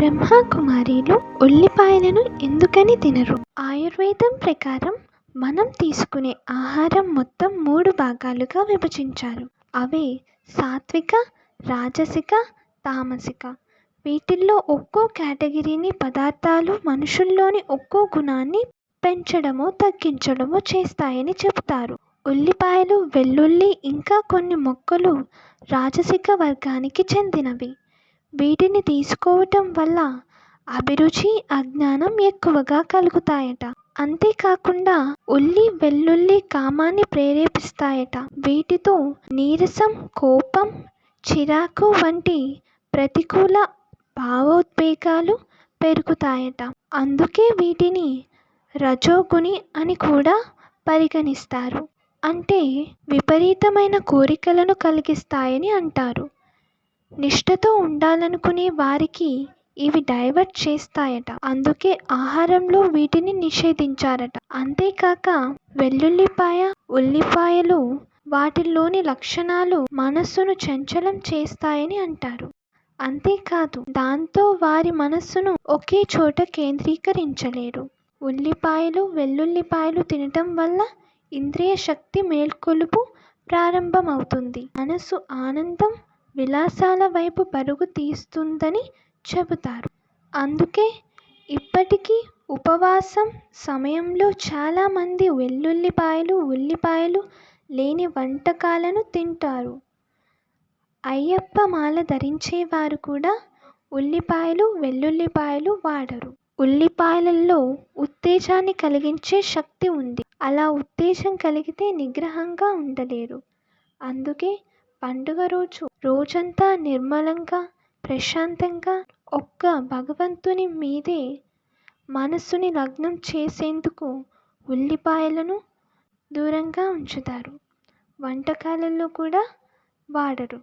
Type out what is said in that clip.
బ్రహ్మ కుమారీలు ఉల్లిపాయలను ఎందుకని తినరు? ఆయుర్వేదం ప్రకారం మనం తీసుకునే ఆహారం మొత్తం 3 భాగాలుగా విభజించారు. అవే సాత్విక, రాజసిక, తామసిక. వీటిల్లో ఒక్కో కేటగిరీని పదార్థాలు మనుషుల్లోని ఒక్కో గుణాన్ని పెంచడమో తగ్గించడమో చేస్తాయని చెబుతారు. ఉల్లిపాయలు, వెల్లుల్లి ఇంకా కొన్ని మొక్కలు రాజసిక వర్గానికి చెందినవి. వీటిని తీసుకోవటం వల్ల అభిరుచి, అజ్ఞానం ఎక్కువగా కలుగుతాయట. అంతేకాకుండా ఉల్లి, వెల్లుల్లి కామాన్ని ప్రేరేపిస్తాయట. వీటితో నీరసం, కోపం, చిరాకు వంటి ప్రతికూల భావోద్వేగాలు పెరుగుతాయట. అందుకే వీటిని రజోగుణి అని కూడా పరిగణిస్తారు. అంటే విపరీతమైన కోరికలను కలిగిస్తాయని అంటారు. నిష్ఠతో ఉండాలనుకునే వారికి ఇవి డైవర్ట్ చేస్తాయట. అందుకే ఆహారంలో వీటిని నిషేధించారట. అంతేకాక వెల్లుల్లిపాయ, ఉల్లిపాయలు వాటిల్లోని లక్షణాలు మనస్సును చంచలం చేస్తాయని అంటారు. అంతేకాదు దాంతో వారి మనస్సును ఒకే చోట కేంద్రీకరించలేరు. ఉల్లిపాయలు, వెల్లుల్లిపాయలు తినటం వల్ల ఇంద్రియ శక్తి మేల్కొలుపు ప్రారంభమవుతుంది. మనసు ఆనందం, విలాసాల వైపు పరుగు తీస్తుందని చెబుతారు. అందుకే ఇప్పటికీ ఉపవాసం సమయంలో చాలామంది వెల్లుల్లిపాయలు, ఉల్లిపాయలు లేని వంటకాలను తింటారు. అయ్యప్ప మాల ధరించేవారు కూడా ఉల్లిపాయలు, వెల్లుల్లిపాయలు వాడరు. ఉల్లిపాయలలో ఉత్తేజాన్ని కలిగించే శక్తి ఉంది. అలా ఉత్తేజం కలిగితే నిగ్రహంగా ఉండలేరు. అందుకే పండుగ రోజంతా నిర్మలంగా, ప్రశాంతంగా ఒక్క భగవంతుని మీదే మనస్సుని లగ్నం చేసేందుకు ఉల్లిపాయలను దూరంగా ఉంచుతారు. వంటకాలలో కూడా వాడరు.